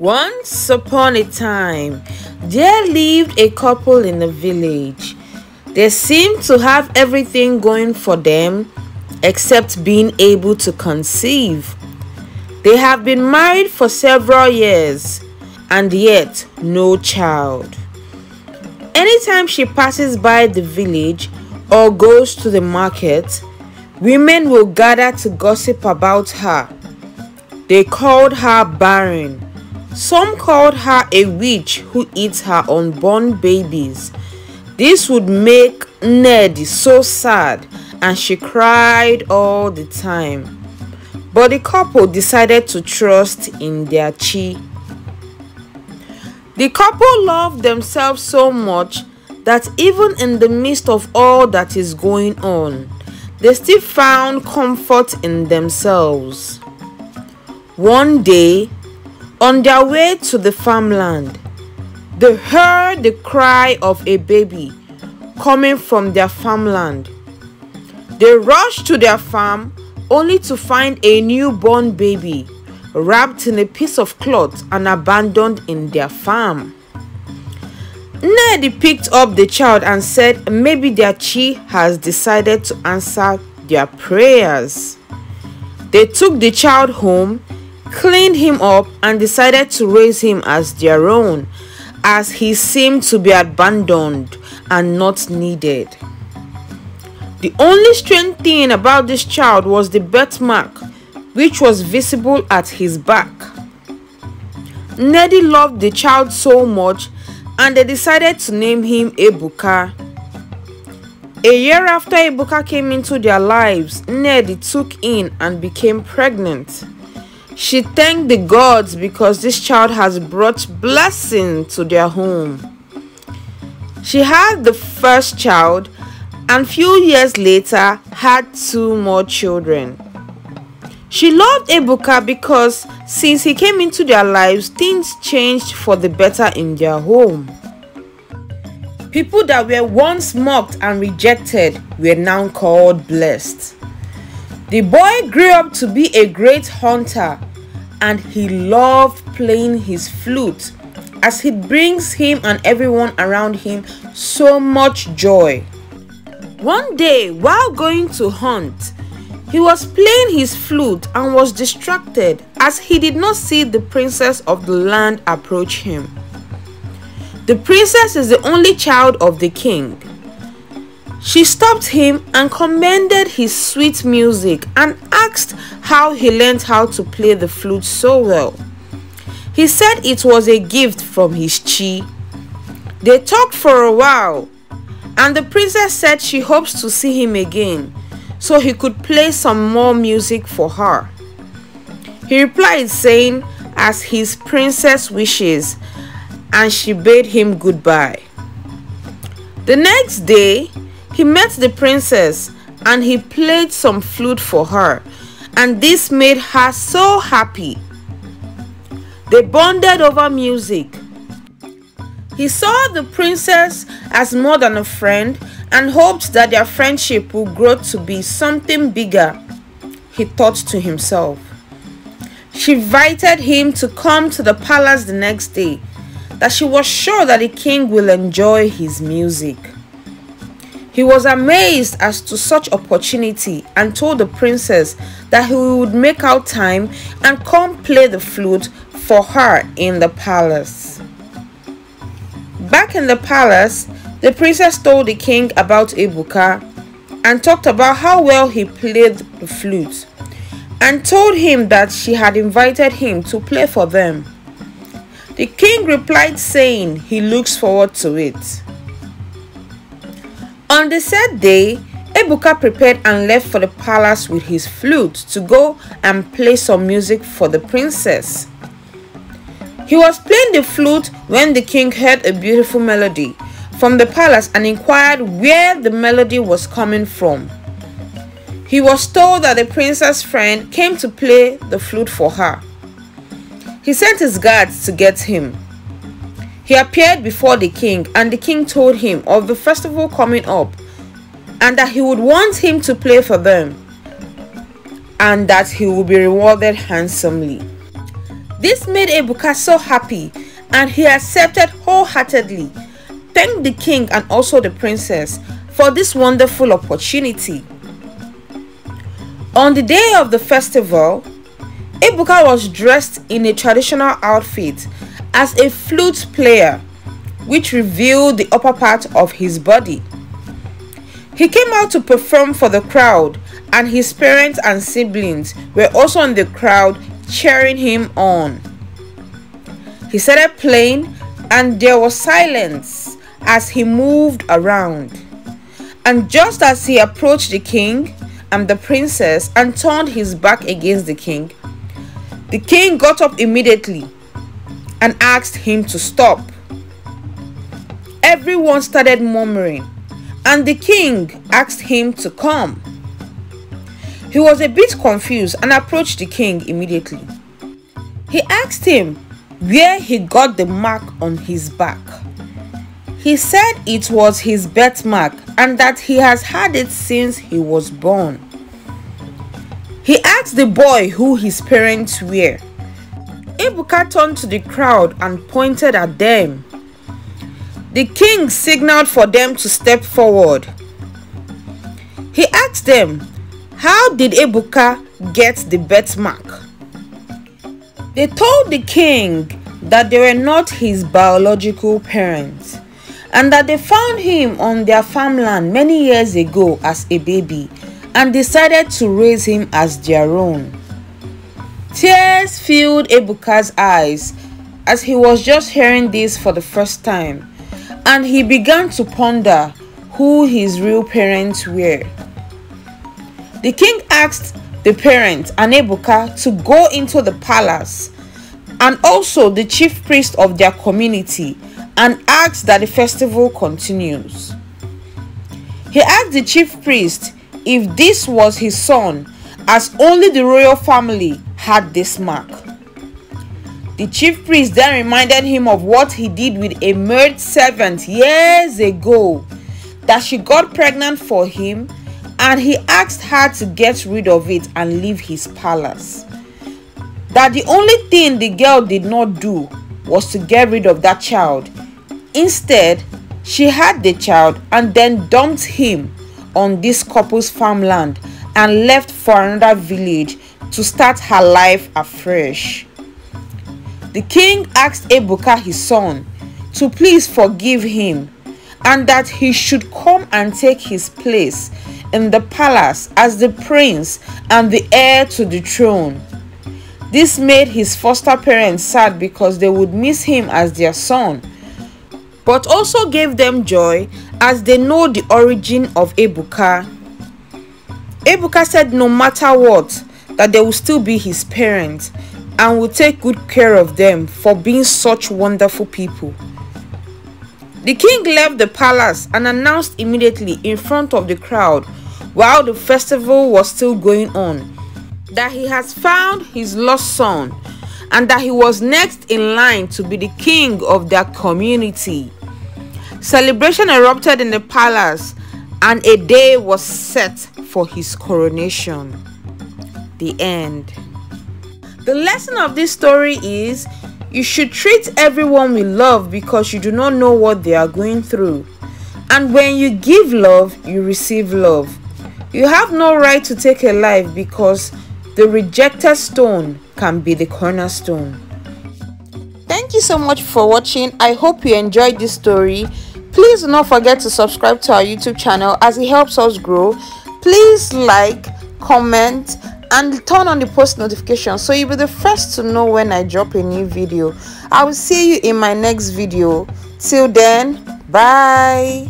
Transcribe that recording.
Once upon a time, there lived a couple in a village. They seemed to have everything going for them except being able to conceive. They have been married for several years and yet no child. Anytime she passes by the village or goes to the market, women will gather to gossip about her. They called her barren. Some called her a witch who eats her unborn babies. This would make Ned so sad and she cried all the time. But the couple decided to trust in their chi. The couple loved themselves so much that even in the midst of all that is going on, they still found comfort in themselves. One day, on their way to the farmland, they heard the cry of a baby coming from their farmland. They rushed to their farm only to find a newborn baby wrapped in a piece of cloth and abandoned in their farm. Ned picked up the child and said maybe their chi has decided to answer their prayers. They took the child home, cleaned him up, and decided to raise him as their own, as he seemed to be abandoned and not needed. The only strange thing about this child was the birthmark, which was visible at his back. Neddy loved the child so much and they decided to name him EBUKA. A year after EBUKA came into their lives, Neddy took in and became pregnant. She thanked the gods because this child has brought blessing to their home. She had the first child and few years later had 2 more children. She loved EBUKA because since he came into their lives, things changed for the better in their home. People that were once mocked and rejected were now called blessed. The boy grew up to be a great hunter and he loved playing his flute as it brings him and everyone around him so much joy. One day, while going to hunt, he was playing his flute and was distracted as he did not see the princess of the land approach him. The princess is the only child of the king. She stopped him and commended his sweet music and asked how he learned how to play the flute so well. He said it was a gift from his chi. They talked for a while and the princess said she hopes to see him again so he could play some more music for her. He replied saying, as his princess wishes, and she bade him goodbye. The next day, he met the princess and he played some flute for her, and this made her so happy. They bonded over music. He saw the princess as more than a friend and hoped that their friendship would grow to be something bigger, he thought to himself. She invited him to come to the palace the next day, that she was sure that the king will enjoy his music. He was amazed as to such opportunity and told the princess that he would make out time and come play the flute for her in the palace. Back in the palace, the princess told the king about EBUKA and talked about how well he played the flute and told him that she had invited him to play for them. The king replied saying he looks forward to it. On the said day, EBUKA prepared and left for the palace with his flute to go and play some music for the princess. He was playing the flute when the king heard a beautiful melody from the palace and inquired where the melody was coming from. He was told that the princess' friend came to play the flute for her. He sent his guards to get him. He appeared before the king and the king told him of the festival coming up and that he would want him to play for them and that he would be rewarded handsomely. This made Ebuka so happy, and he accepted wholeheartedly, thanked the king and also the princess for this wonderful opportunity. On the day of the festival, Ebuka was dressed in a traditional outfit as a flute player, which revealed the upper part of his body. He came out to perform for the crowd, and his parents and siblings were also in the crowd cheering him on. He started playing, and there was silence as he moved around. And just as he approached the king and the princess and turned his back against the king got up immediately and asked him to stop. Everyone started murmuring, and the king asked him to come. He was a bit confused and approached the king immediately. He asked him where he got the mark on his back. He said it was his birthmark and that he has had it since he was born. He asked the boy who his parents were. Ebuka turned to the crowd and pointed at them. The king signaled for them to step forward. He asked them, how did Ebuka get the birthmark? They told the king that they were not his biological parents, and that they found him on their farmland many years ago as a baby and decided to raise him as their own. Tears filled Ebuka's eyes as he was just hearing this for the first time, and he began to ponder who his real parents were. The king asked the parents and Ebuka to go into the palace, and also the chief priest of their community, and asked that the festival continues. He asked the chief priest if this was his son, as only the royal family had this mark. The chief priest then reminded him of what he did with a maid servant years ago, that she got pregnant for him, and he asked her to get rid of it and leave his palace. That the only thing the girl did not do was to get rid of that child. Instead, she had the child and then dumped him on this couple's farmland and left for another village to start her life afresh. The king asked Ebuka, his son, to please forgive him, and that he should come and take his place in the palace as the prince and the heir to the throne. This made his foster parents sad because they would miss him as their son, but also gave them joy as they know the origin of Ebuka. Ebuka said no matter what, that they will still be his parents and will take good care of them for being such wonderful people. The king left the palace and announced immediately in front of the crowd, while the festival was still going on, that he has found his lost son and that he was next in line to be the king of their community. Celebration erupted in the palace, and a day was set for his coronation. The end. The lesson of this story is you should treat everyone with love because you do not know what they are going through. And when you give love, you receive love. You have no right to take a life because the rejected stone can be the cornerstone. Thank you so much for watching. I hope you enjoyed this story. Please do not forget to subscribe to our YouTube channel as it helps us grow. Please like, comment, and turn on the post notification so you'll be the first to know when I drop a new video. I will see you in my next video. Till then, bye.